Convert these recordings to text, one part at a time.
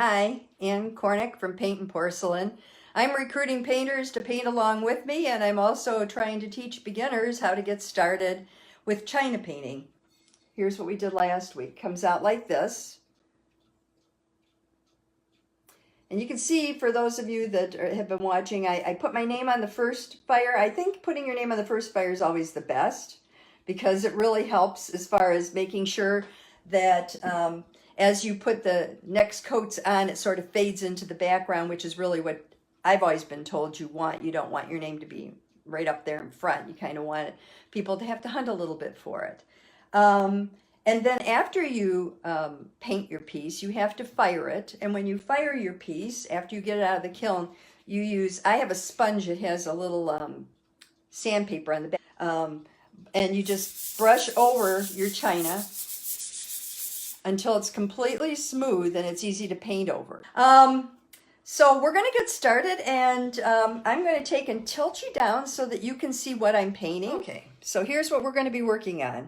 Hi, Ann Cornick from Paintnporcelain. I'm recruiting painters to paint along with me, and I'm also trying to teach beginners how to get started with China painting. Here's what we did last week. Comes out like this. And you can see, for those of you that have been watching, I put my name on the first fire. I think putting your name on the first fire is always the best because it really helps as far as making sure that as you put the next coats on, it sort of fades into the background, which is really what I've always been told you want. You don't want your name to be right up there in front. You kind of want people to have to hunt a little bit for it. And then after you paint your piece, you have to fire it. And when you fire your piece, after you get it out of the kiln, you use, I have a sponge, it has a little sandpaper on the back. And you just brush over your china until it's completely smooth and it's easy to paint over. So we're going to get started, and I'm going to take and tilt you down so that you can see what I'm painting. Okay, so here's what we're going to be working on.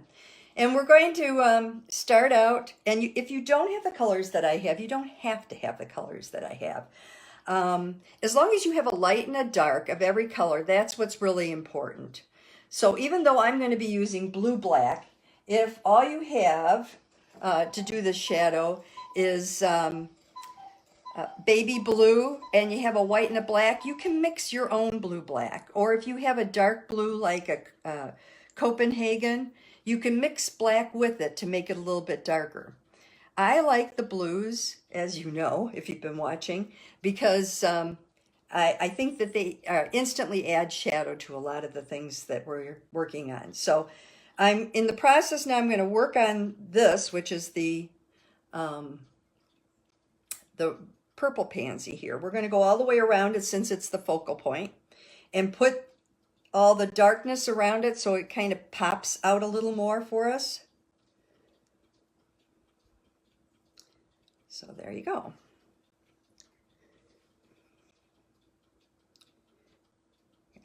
And we're going to start out, and if you don't have the colors that I have, you don't have to have the colors that I have. As long as you have a light and a dark of every color, that's what's really important. So even though I'm going to be using blue-black, if all you have to do the shadow is baby blue and you have a white and a black, you can mix your own blue-black. Or if you have a dark blue like a Copenhagen, you can mix black with it to make it a little bit darker. I like the blues, as you know, if you've been watching, because I think that they instantly add shadow to a lot of the things that we're working on. So I'm in the process now. I'm going to work on this, which is the purple pansy here. We're going to go all the way around it since it's the focal point and put all the darkness around it so it kind of pops out a little more for us. So there you go.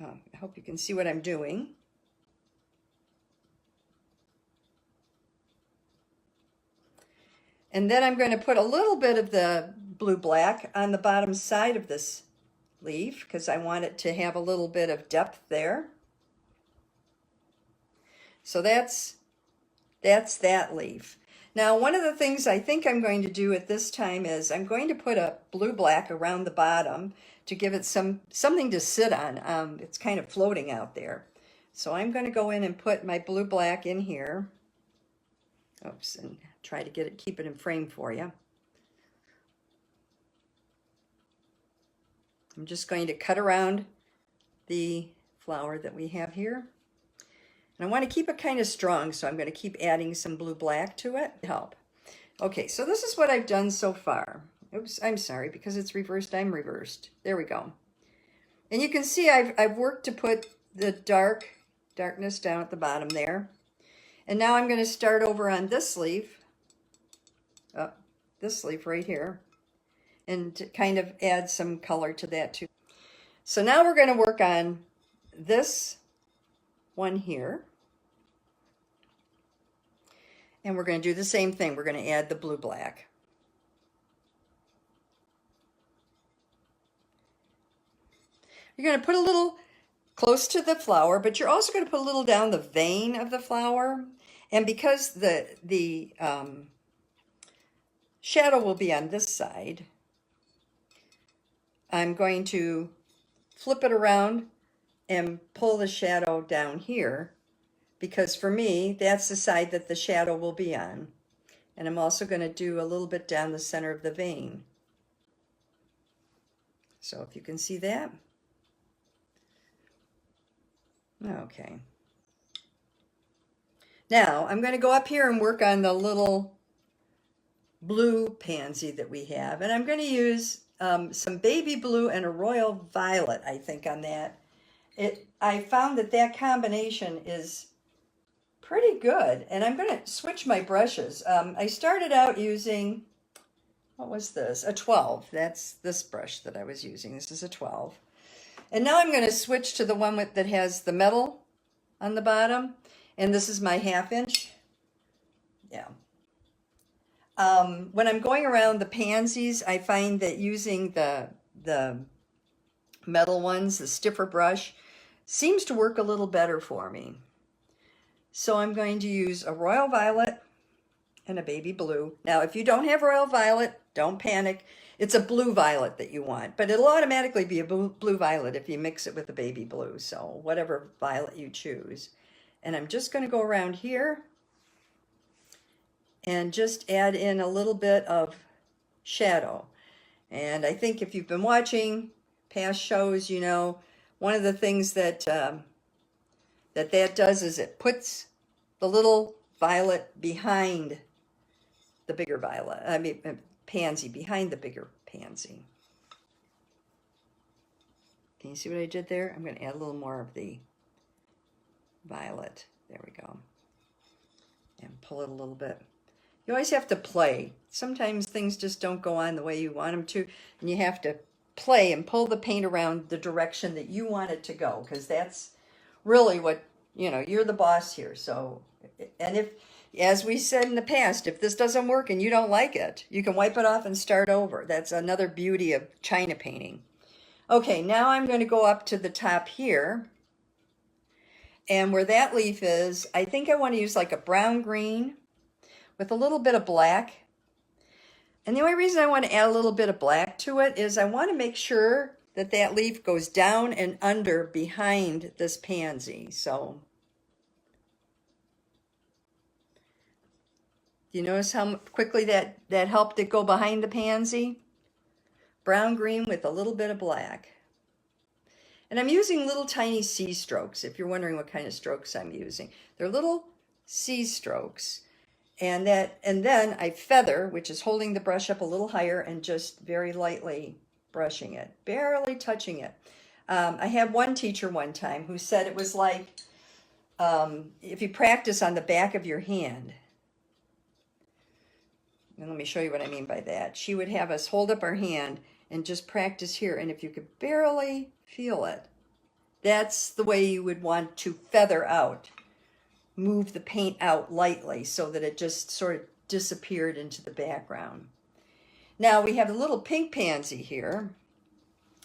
I hope you can see what I'm doing. And then I'm going to put a little bit of the blue-black on the bottom side of this leaf because I want it to have a little bit of depth there. So that's that leaf. Now, one of the things I think I'm going to do at this time is I'm going to put a blue-black around the bottom to give it something to sit on. It's kind of floating out there. So I'm going to go in and put my blue-black in here. Oops, and try to keep it in frame for you. I'm just going to cut around the flower that we have here. And I want to keep it kind of strong, so I'm going to keep adding some blue-black to it to help. Okay, so this is what I've done so far. Oops, I'm sorry, because it's reversed, I'm reversed. There we go. And you can see I've worked to put the darkness down at the bottom there. And now I'm going to start over on this leaf, right here, and to kind of add some color to that too. So now we're going to work on this one here. And we're going to do the same thing. We're going to add the blue-black. You're going to put a little close to the flower, but you're also going to put a little down the vein of the flower. And because the shadow will be on this side, I'm going to flip it around and pull the shadow down here, because for me, that's the side that the shadow will be on. And I'm also going to do a little bit down the center of the vein. So if you can see that. Okay. Now I'm going to go up here and work on the little blue pansy that we have. And I'm going to use some baby blue and a royal violet, I think, on that. I found that combination is pretty good. And I'm going to switch my brushes. I started out using, what was this? A 12. That's this brush that I was using. This is a 12. And now I'm going to switch to the one that has the metal on the bottom. And this is my 1/2 inch. Yeah. When I'm going around the pansies, I find that using the metal ones, the stiffer brush, seems to work a little better for me. So I'm going to use a royal violet and a baby blue. Now, if you don't have royal violet, don't panic. It's a blue violet that you want, but it'll automatically be a blue violet if you mix it with the baby blue. So whatever violet you choose. And I'm just going to go around here and just add in a little bit of shadow. And I think if you've been watching past shows, you know, one of the things that that does is it puts the little violet behind the bigger violet, I mean pansy, behind the bigger pansy. Can you see what I did there? I'm going to add a little more of the violet. There we go. And pull it a little bit. You always have to play. Sometimes things just don't go on the way you want them to, and you have to play and pull the paint around the direction that you want it to go, because that's really what, you know, you're the boss here. So, and if, as we said in the past, if this doesn't work and you don't like it, you can wipe it off and start over. That's another beauty of China painting. Okay, now I'm going to go up to the top here. And where that leaf is, I think I want to use like a brown green with a little bit of black. And the only reason I want to add a little bit of black to it is I want to make sure that that leaf goes down and under behind this pansy. So, do you notice how quickly that helped it go behind the pansy? Brown green with a little bit of black. And I'm using little tiny C strokes, if you're wondering what kind of strokes I'm using. They're little C strokes. And then I feather, which is holding the brush up a little higher and just very lightly brushing it, barely touching it. I had one teacher one time who said it was like if you practice on the back of your hand. And let me show you what I mean by that. She would have us hold up our hand and just practice here. And if you could barely feel it, that's the way you would want to feather out. Move the paint out lightly so that it just sort of disappeared into the background. Now we have a little pink pansy here.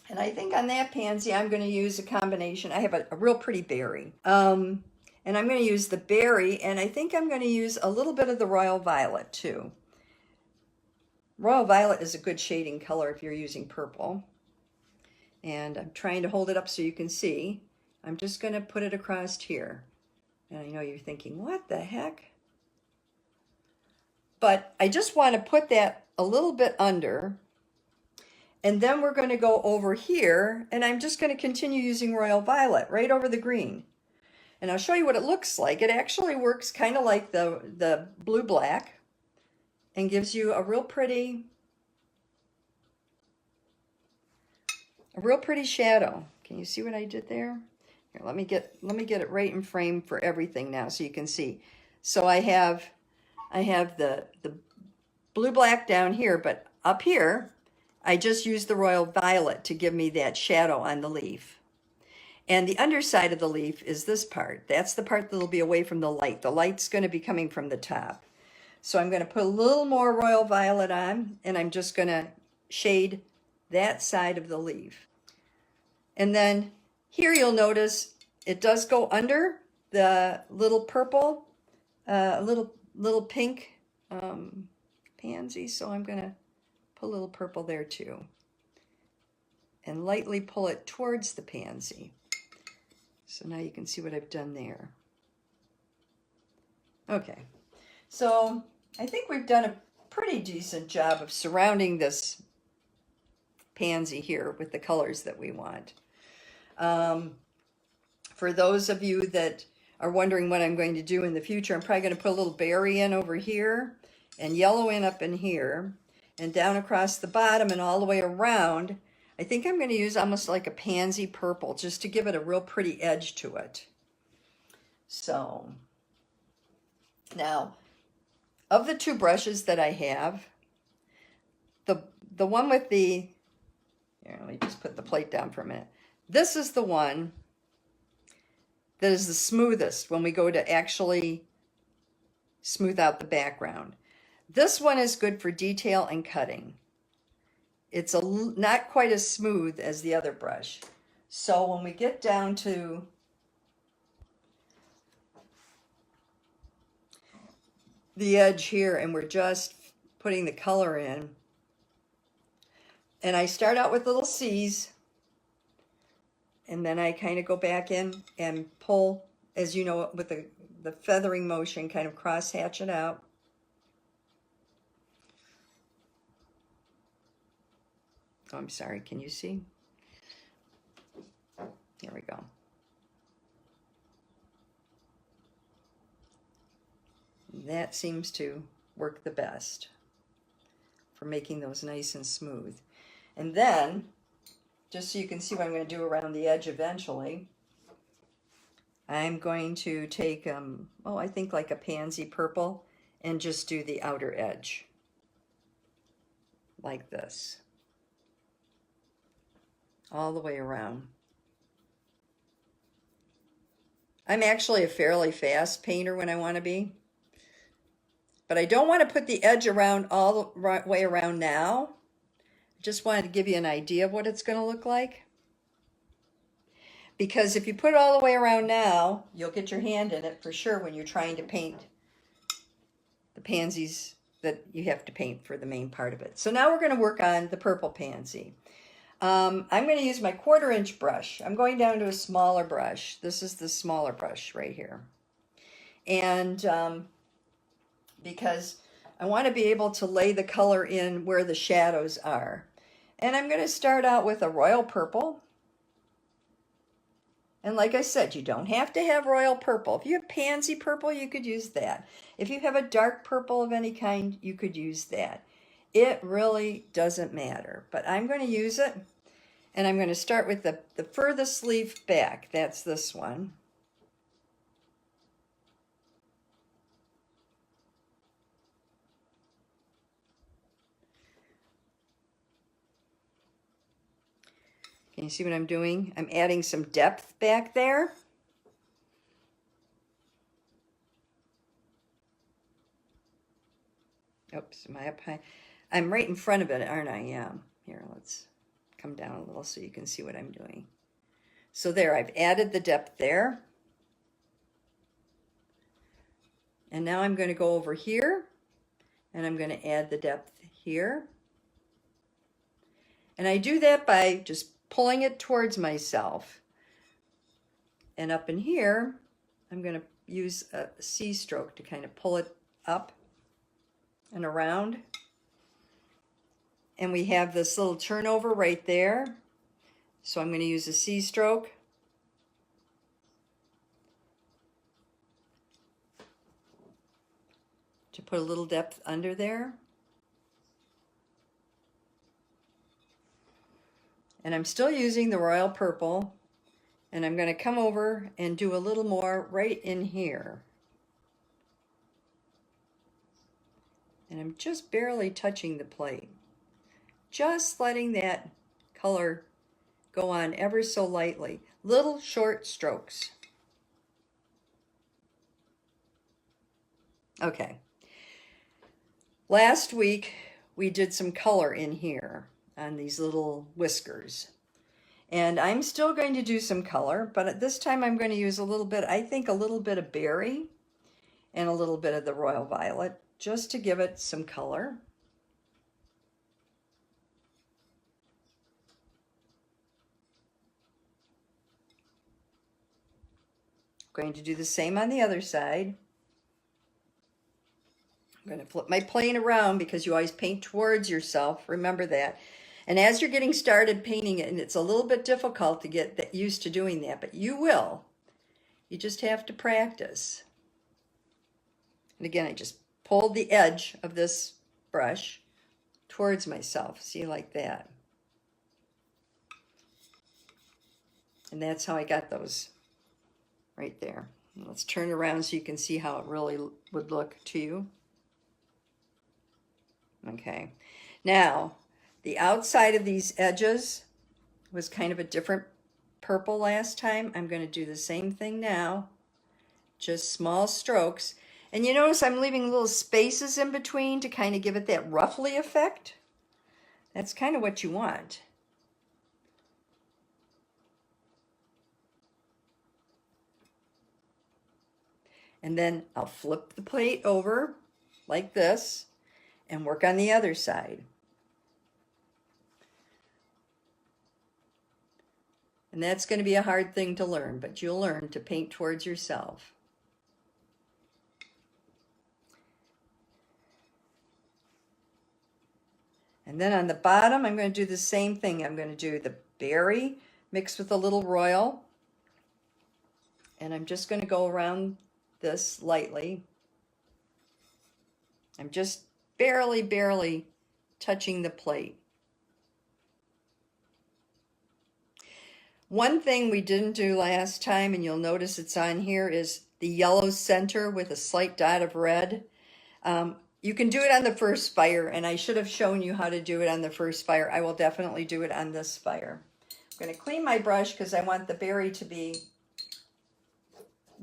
And I think on that pansy, I'm going to use a combination. I have a real pretty berry. And I'm going to use the berry, and I think I'm going to use a little bit of the royal violet too. Royal violet is a good shading color if you're using purple. And I'm trying to hold it up so you can see. I'm just going to put it across here. And I know you're thinking, what the heck? But I just want to put that a little bit under. And then we're going to go over here, and I'm just going to continue using royal violet right over the green. And I'll show you what it looks like. It actually works kind of like the blue-black and gives you a real pretty shadow. Can you see what I did there? Here, let me get it right in frame for everything now so you can see. So I have the blue-black down here, but up here I just used the royal violet to give me that shadow on the leaf. And the underside of the leaf is this part. That's the part that'll be away from the light. The light's going to be coming from the top. So I'm going to put a little more royal violet on, and I'm just going to shade that side of the leaf. And then here you'll notice it does go under the little purple, little pink pansy. So I'm going to put a little purple there too. And lightly pull it towards the pansy. So now you can see what I've done there. Okay, so I think we've done a pretty decent job of surrounding this pansy here with the colors that we want. For those of you that are wondering what I'm going to do in the future, I'm probably going to put a little berry in over here and yellow in up in here and down across the bottom and all the way around. I think I'm going to use almost like a pansy purple just to give it a real pretty edge to it. So now, of the two brushes that I have, the one with the, here, let me just put the plate down for a minute. This is the one that is the smoothest when we go to actually smooth out the background. This one is good for detail and cutting. It's not quite as smooth as the other brush. So when we get down to the edge here and we're just putting the color in, and I start out with little C's, and then I kind of go back in and pull, as you know, with the feathering motion, kind of cross hatch it out. Oh, I'm sorry, can you see? There we go. That seems to work the best for making those nice and smooth. And then, just so you can see what I'm going to do around the edge eventually, I'm going to take, I think like a Pansy Purple, and just do the outer edge, like this, all the way around. I'm actually a fairly fast painter when I want to be, but I don't want to put the edge around all the way around now. I just wanted to give you an idea of what it's going to look like. Because if you put it all the way around now, you'll get your hand in it for sure when you're trying to paint the pansies that you have to paint for the main part of it. So now we're going to work on the purple pansy. I'm going to use my 1/4 inch brush. I'm going down to a smaller brush. This is the smaller brush right here. And because I want to be able to lay the color in where the shadows are. And I'm going to start out with a royal purple. And like I said, you don't have to have royal purple. If you have pansy purple, you could use that. If you have a dark purple of any kind, you could use that. It really doesn't matter. But I'm going to use it. And I'm going to start with the furthest leaf back. That's this one. Can you see what I'm doing? I'm adding some depth back there. Oops, am I up high? I'm right in front of it, aren't I? Yeah. Here, let's come down a little so you can see what I'm doing. So there, I've added the depth there. And now I'm going to go over here, and I'm going to add the depth here. And I do that by just pulling it towards myself. And up in here, I'm going to use a C stroke to kind of pull it up and around. And we have this little turnover right there. So I'm going to use a C stroke. To put a little depth under there. And I'm still using the royal purple. And I'm going to come over and do a little more right in here. And I'm just barely touching the plate. Just letting that color go on ever so lightly. Little short strokes. Okay. Last week we did some color in here on these little whiskers. And I'm still going to do some color, but at this time I'm going to use a little bit, I think a little bit of berry and a little bit of the royal violet just to give it some color. I'm going to do the same on the other side. I'm going to flip my plane around because you always paint towards yourself. Remember that. And as you're getting started painting it, and it's a little bit difficult to get used to doing that, but you will. You just have to practice. And again, I just pulled the edge of this brush towards myself. See, like that. And that's how I got those right there. And let's turn around so you can see how it really would look to you. Okay, now the outside of these edges was kind of a different purple last time. I'm going to do the same thing now, just small strokes. And you notice I'm leaving little spaces in between to kind of give it that ruffly effect. That's kind of what you want. And then I'll flip the plate over like this and work on the other side. And that's going to be a hard thing to learn, but you'll learn to paint towards yourself. And then on the bottom, I'm going to do the same thing. I'm going to do the berry mixed with a little royal. And I'm just going to go around this lightly. I'm just barely touching the plate. One thing we didn't do last time, and you'll notice it's on here, is the yellow center with a slight dot of red. You can do it on the first spire, and I should have shown you how to do it on the first spire. I will definitely do it on this spire. I'm going to clean my brush because I want the berry to be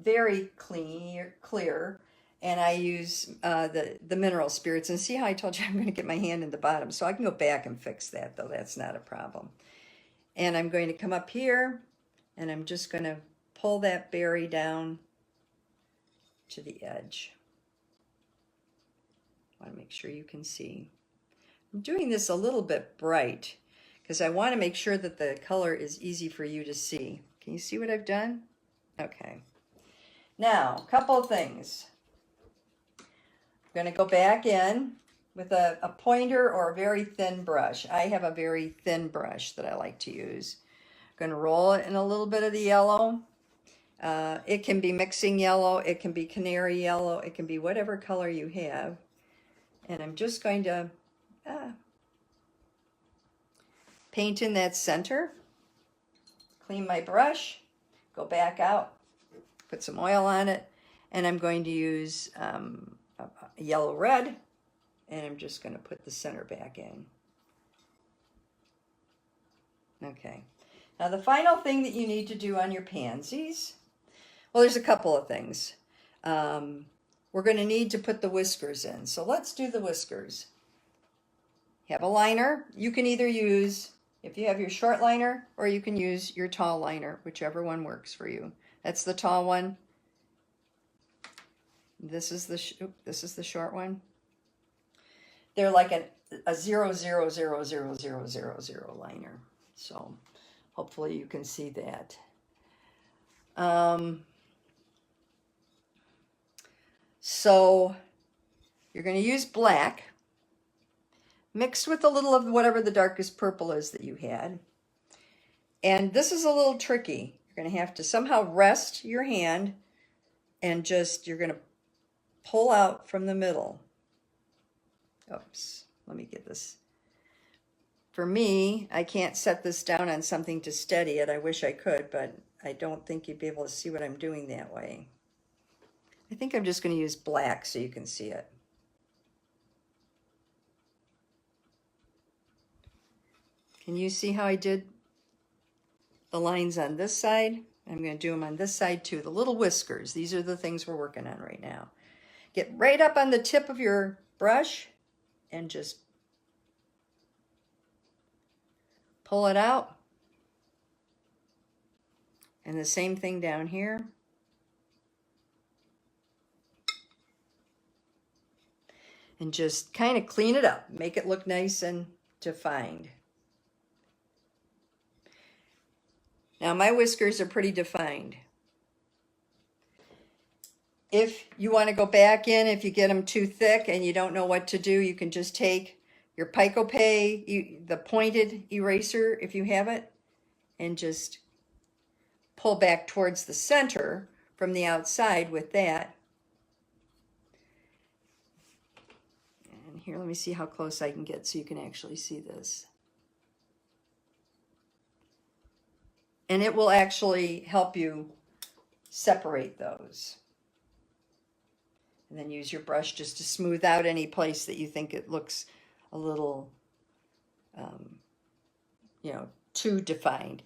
very clear, and I use the mineral spirits. And see how I told you I'm going to get my hand in the bottom, so I can go back and fix that, though. That's not a problem. And I'm going to come up here, and I'm just going to pull that berry down to the edge. I want to make sure you can see. I'm doing this a little bit bright because I want to make sure that the color is easy for you to see. Can you see what I've done? Okay. Now, a couple of things. I'm going to go back in with a pointer or a very thin brush. I have a very thin brush that I like to use. I'm going to roll it in a little bit of the yellow. It can be mixing yellow, it can be canary yellow, it can be whatever color you have. And I'm just going to paint in that center, clean my brush, go back out, put some oil on it, and I'm going to use a yellow red, and I'm just going to put the center back in. Okay. Now the final thing that you need to do on your pansies, well, there's a couple of things. We're going to need to put the whiskers in. So let's do the whiskers. Have a liner. You can either use, if you have your short liner, or you can use your tall liner, whichever one works for you. That's the tall one. This is the short one. They're like a 0, 0, 0, 0, 0, 0, 0 liner. So hopefully you can see that. So you're going to use black mixed with a little of whatever the darkest purple is that you had. And this is a little tricky. You're going to have to somehow rest your hand and you're going to pull out from the middle. Oops, let me get this. For me, I can't set this down on something to steady it. I wish I could, but I don't think you'd be able to see what I'm doing that way. I think I'm just going to use black so you can see it. Can you see how I did the lines on this side? I'm going to do them on this side too. The little whiskers, these are the things we're working on right now. Get right up on the tip of your brush and just pull it out. And the same thing down here. And just kind of clean it up. Make it look nice and defined. Now my whiskers are pretty defined. If you want to go back in, if you get them too thick and you don't know what to do, you can just take your Pico-Pay, the pointed eraser if you have it, and just pull back towards the center from the outside with that. And here, let me see how close I can get so you can actually see this. And it will actually help you separate those. And then use your brush just to smooth out any place that you think it looks a little, too defined.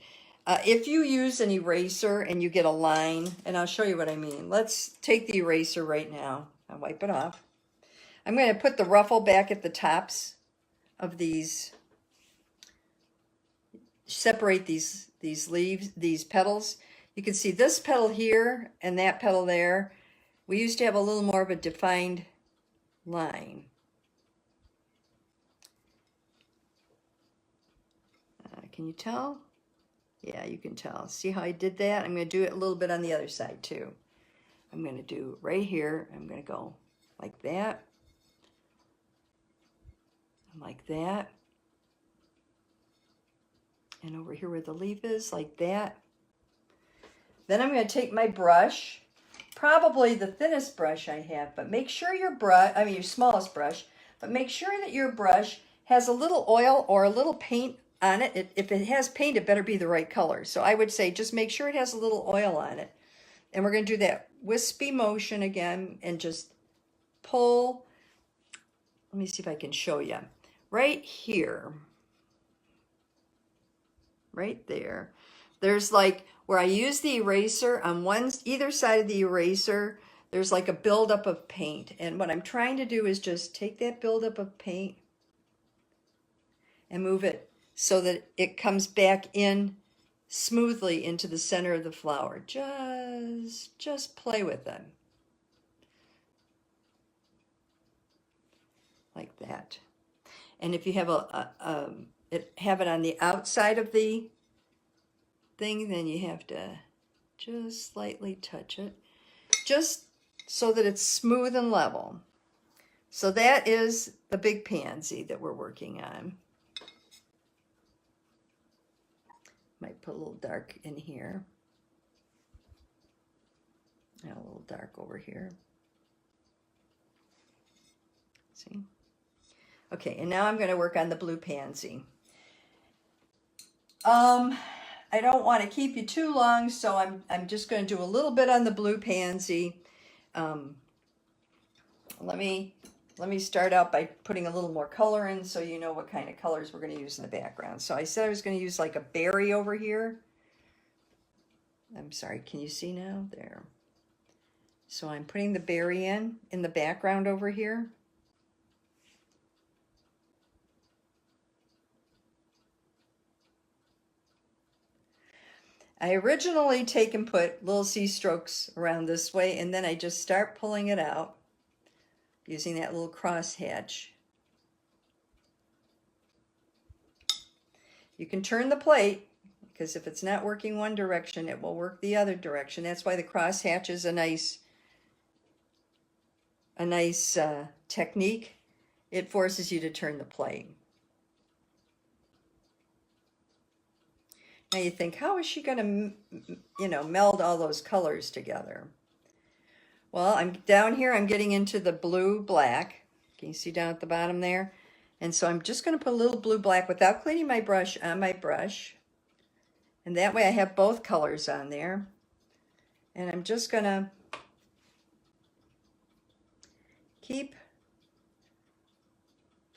If you use an eraser and you get a line, and I'll show you what I mean. Let's take the eraser right now. I'll wipe it off. I'm going to put the ruffle back at the tops of these, separate these leaves, these petals. You can see this petal here and that petal there. We used to have a little more of a defined line. Can you tell? Yeah, you can tell. See how I did that? I'm going to do it a little bit on the other side too. I'm going to do right here. I'm going to go like that. And like that. And over here where the leaf is, like that. Then I'm going to take my brush, probably the thinnest brush I have, but make sure your your smallest brush, but make sure that your brush has a little oil or a little paint on it. If it has paint, it better be the right color. So I would say just make sure it has a little oil on it. And we're going to do that wispy motion again and just pull. Let me see if I can show you. Right here, right there, there's like where I use the eraser on either side of the eraser, there's like a buildup of paint. And what I'm trying to do is just take that buildup of paint and move it so that it comes back in smoothly into the center of the flower. Just play with it. Like that. And if you have have it on the outside of the thing, then you have to just slightly touch it, just so that it's smooth and level. So that is the big pansy that we're working on. Might put a little dark in here. And a little dark over here. See? Okay, and now I'm going to work on the blue pansy. I don't want to keep you too long, so I'm just going to do a little bit on the blue pansy. Let me start out by putting a little more color in so you know what kind of colors we're going to use in the background. So I said I was going to use like a berry over here. I'm sorry, can you see now? There. So I'm putting the berry in the background over here. I originally take and put little C strokes around this way, and then I just start pulling it out using that little cross hatch. You can turn the plate, because if it's not working one direction, it will work the other direction. That's why the cross hatch is a nice technique. It forces you to turn the plate. Now you think, how is she going to, meld all those colors together? Well, I'm down here, I'm getting into the blue-black. Can you see down at the bottom there? And so I'm just going to put a little blue-black without cleaning my brush on my brush. And that way I have both colors on there. And I'm just going to keep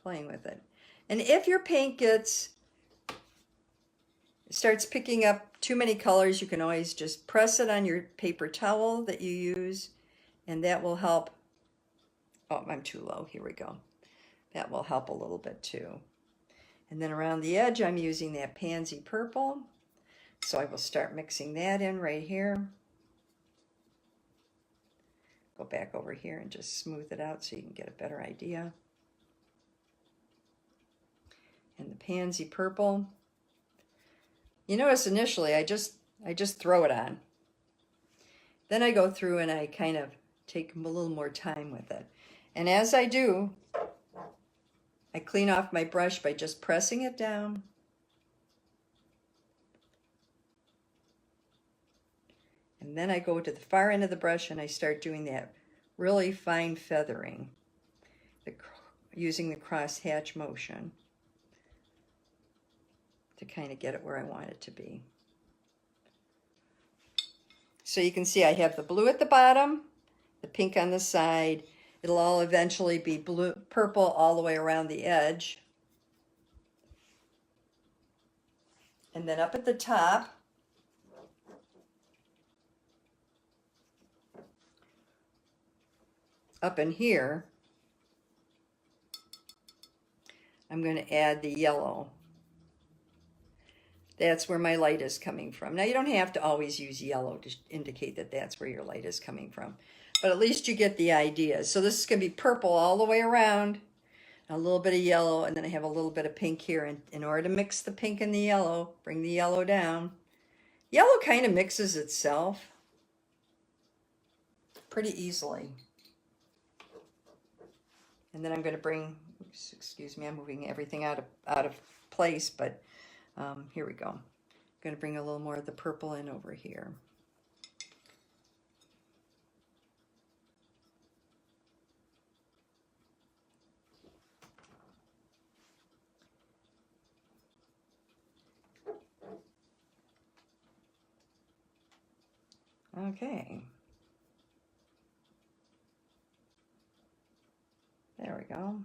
playing with it. And if your paint starts picking up too many colors, you can always just press it on your paper towel that you use, and that will help. Oh, I'm too low. Here we go. That will help a little bit too. And then around the edge, I'm using that Pansy Purple. So I will start mixing that in right here. Go back over here and just smooth it out so you can get a better idea. And the Pansy Purple. You notice initially I just throw it on. Then I go through and I kind of take a little more time with it. And as I do, I clean off my brush by just pressing it down. And then I go to the far end of the brush and I start doing that really fine feathering, using the cross hatch motion to kind of get it where I want it to be. So you can see I have the blue at the bottom, the pink on the side. It'll all eventually be purple all the way around the edge. And then up at the top, up in here, I'm going to add the yellow. That's where my light is coming from. Now, you don't have to always use yellow to indicate that that's where your light is coming from, but at least you get the idea. So this is going to be purple all the way around, a little bit of yellow, and then I have a little bit of pink here. And in order to mix the pink and the yellow, bring the yellow down. Yellow kind of mixes itself pretty easily. And then I'm going to bring, excuse me, I'm moving everything out of place, but here we go. I'm going to bring a little more of the purple in over here. Okay. There we go.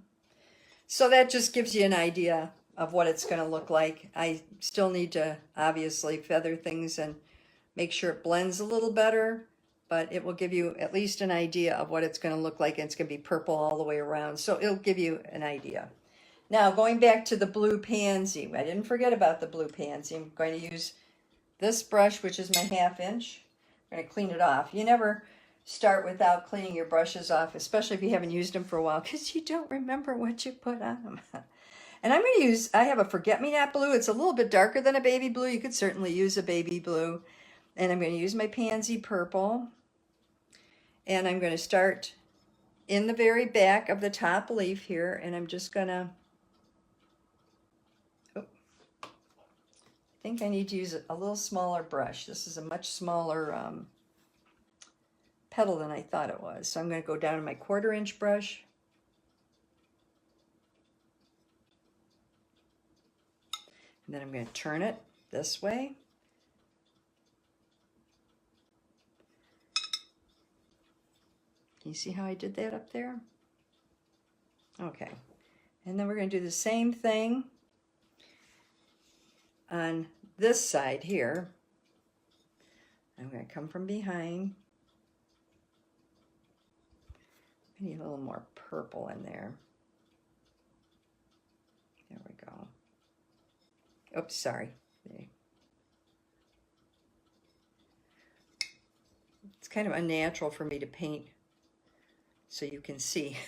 So that just gives you an idea of what it's going to look like. I still need to obviously feather things and make sure it blends a little better, but it will give you at least an idea of what it's going to look like. And it's going to be purple all the way around, so it'll give you an idea. Now, going back to the blue pansy, I didn't forget about the blue pansy. I'm going to use this brush, which is my 1/2 inch. I'm going to clean it off. You never start without cleaning your brushes off, especially if you haven't used them for a while, because you don't remember what you put on them. And I'm going to use, I have a forget-me-not blue. It's a little bit darker than a baby blue. You could certainly use a baby blue. And I'm going to use my Pansy Purple. And I'm going to start in the very back of the top leaf here. And I'm just going to, I think I need to use a little smaller brush. This is a much smaller petal than I thought it was. So I'm going to go down to my 1/4 inch brush. And then I'm going to turn it this way. Can you see how I did that up there? Okay. And then we're going to do the same thing on this side here. I'm going to come from behind. I need a little more purple in there. There we go. Oops, sorry. It's kind of unnatural for me to paint so you can see.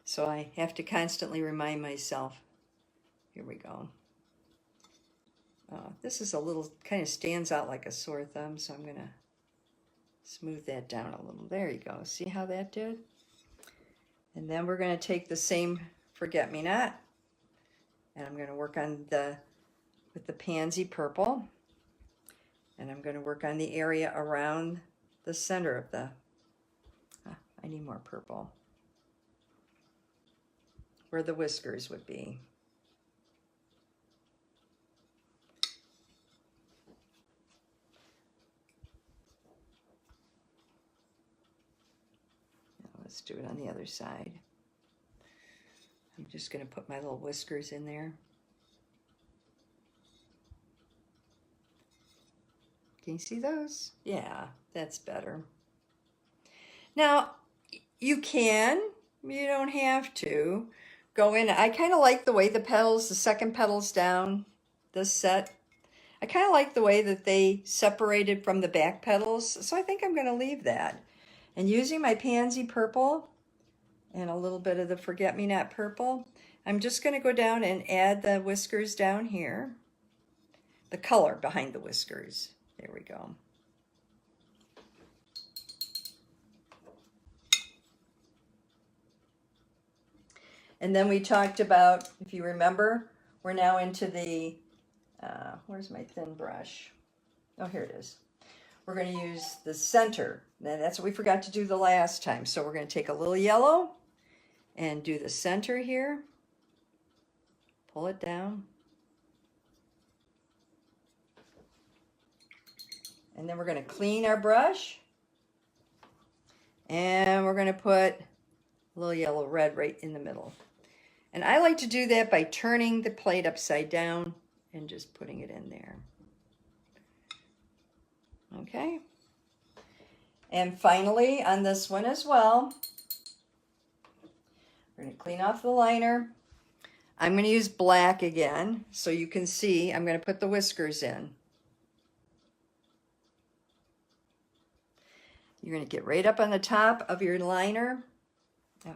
So I have to constantly remind myself. Here we go. This is a little, kind of stands out like a sore thumb, so I'm going to smooth that down a little. There you go. See how that did? And then we're going to take the same forget-me-not, and I'm going to work on with the Pansy Purple, and I'm going to work on the area around the center of the, I need more purple, where the whiskers would be. Now let's do it on the other side. I'm just going to put my little whiskers in there. Can you see those? Yeah, that's better. Now, you don't have to go in. I kind of like the way the petals, the second petals down this set, I kind of like the way that they separated from the back petals. So I think I'm going to leave that. And using my Pansy Purple and a little bit of the Forget-Me-Not Purple, I'm just going to go down and add the whiskers down here. The color behind the whiskers. There we go. And then we talked about, if you remember, we're now into the, where's my thin brush? Oh, here it is. We're going to use the center. Now, that's what we forgot to do the last time. So we're going to take a little yellow and do the center here. Pull it down. And then we're going to clean our brush. And we're going to put a little yellow red right in the middle. And I like to do that by turning the plate upside down and just putting it in there. Okay. And finally, on this one as well, Clean off the liner. I'm going to use black again so you can see. I'm going to put the whiskers in. You're going to get right up on the top of your liner. Oh.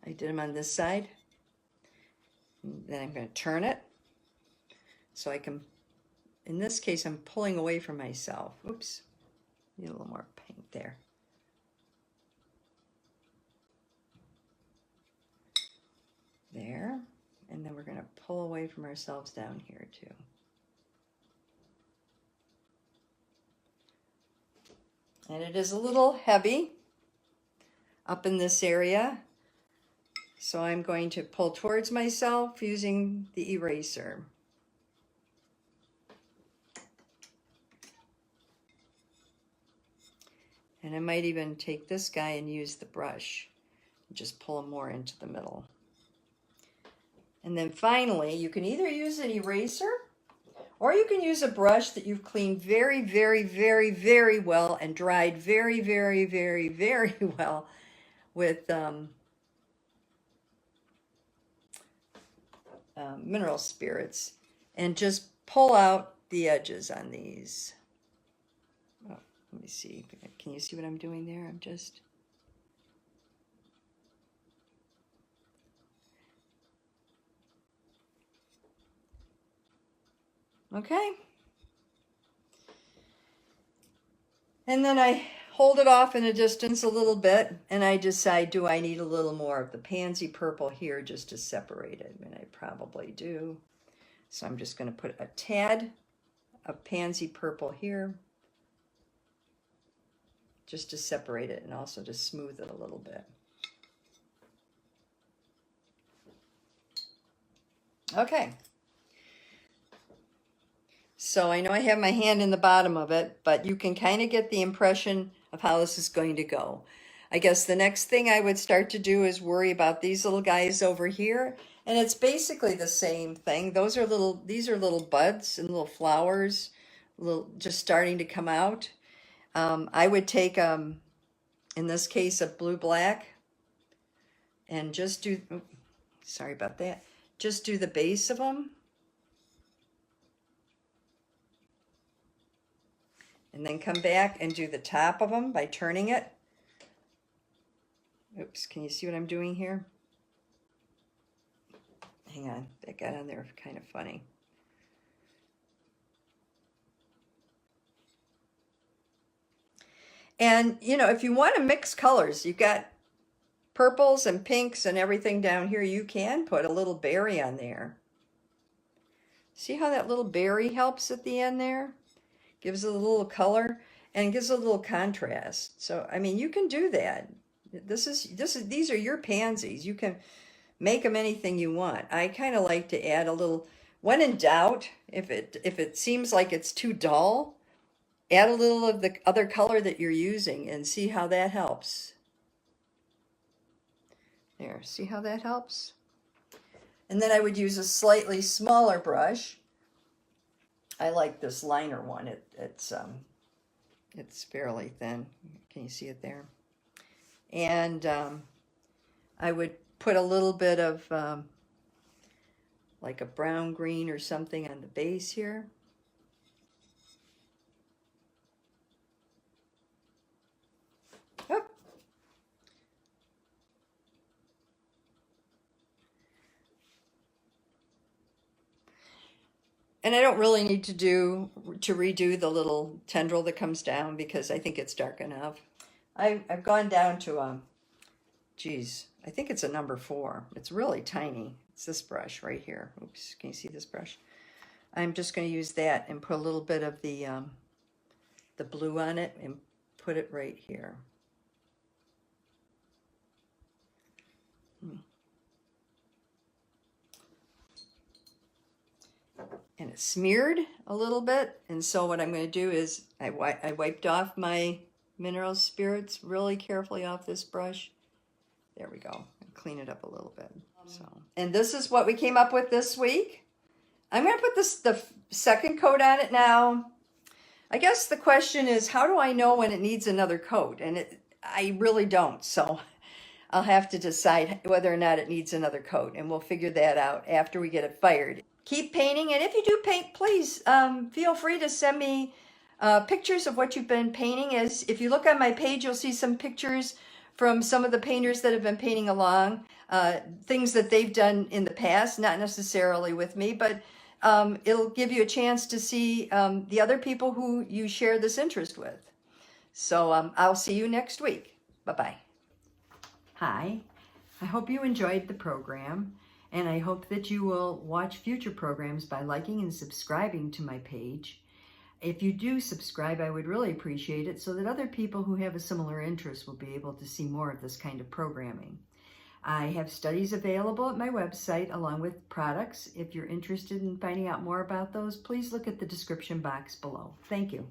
I did them on this side. And then I'm going to turn it so I can, in this case, I'm pulling away from myself. Oops, need a little more paint there. There, and then we're going to pull away from ourselves down here too. And it is a little heavy up in this area, so I'm going to pull towards myself using the eraser. And I might even take this guy and use the brush and just pull him more into the middle. And then finally, you can either use an eraser or you can use a brush that you've cleaned very, very, very, very well and dried very, very, very, very well with mineral spirits, and just pull out the edges on these. Oh, let me see. Can you see what I'm doing there? I'm just... Okay. And then I hold it off in a distance a little bit, and I decide, do I need a little more of the Pansy Purple here just to separate it? And I probably do. So I'm just going to put a tad of Pansy Purple here just to separate it and also to smooth it a little bit. Okay. So I know I have my hand in the bottom of it, but you can kind of get the impression of how this is going to go. I guess the next thing I would start to do is worry about these little guys over here. And it's basically the same thing. These are little buds and little flowers, just starting to come out. I would take, in this case, a blue-black and just do, oh, sorry about that, just do the base of them. And then come back and do the top of them by turning it. Oops, can you see what I'm doing here? Hang on, that got on there kind of funny. And, you know, if you want to mix colors, you've got purples and pinks and everything down here, you can put a little berry on there. See how that little berry helps at the end there? Gives it a little color and gives a little contrast. So, I mean, you can do that. These are your pansies. You can make them anything you want. I kind of like to add a little, when in doubt, if it seems like it's too dull, add a little of the other color that you're using and see how that helps. There, see how that helps? And then I would use a slightly smaller brush. I like this liner one. It's fairly thin. Can you see it there? And I would put a little bit of like a brown green or something on the base here. Oh. And I don't really need to redo the little tendril that comes down because I think it's dark enough. I've gone down to, geez, I think it's a number 4. It's really tiny. It's this brush right here. Oops, can you see this brush? I'm just going to use that and put a little bit of the blue on it and put it right here. And it smeared a little bit, and so what I'm going to do is I wiped off my mineral spirits really carefully off this brush. There we go. And clean it up a little bit. And this is what we came up with this week. I'm going to put the second coat on it now. I guess the question is, how do I know when it needs another coat? And I really don't. So I'll have to decide whether or not it needs another coat, and we'll figure that out after we get it fired. Keep painting, and if you do paint, please feel free to send me pictures of what you've been painting. As if you look on my page, you'll see some pictures from some of the painters that have been painting along, things that they've done in the past, not necessarily with me, but it'll give you a chance to see the other people who you share this interest with. So I'll see you next week. Bye-bye. Hi, I hope you enjoyed the program, and I hope that you will watch future programs by liking and subscribing to my page. If you do subscribe, I would really appreciate it so that other people who have a similar interest will be able to see more of this kind of programming. I have studies available at my website along with products. If you're interested in finding out more about those, please look at the description box below. Thank you.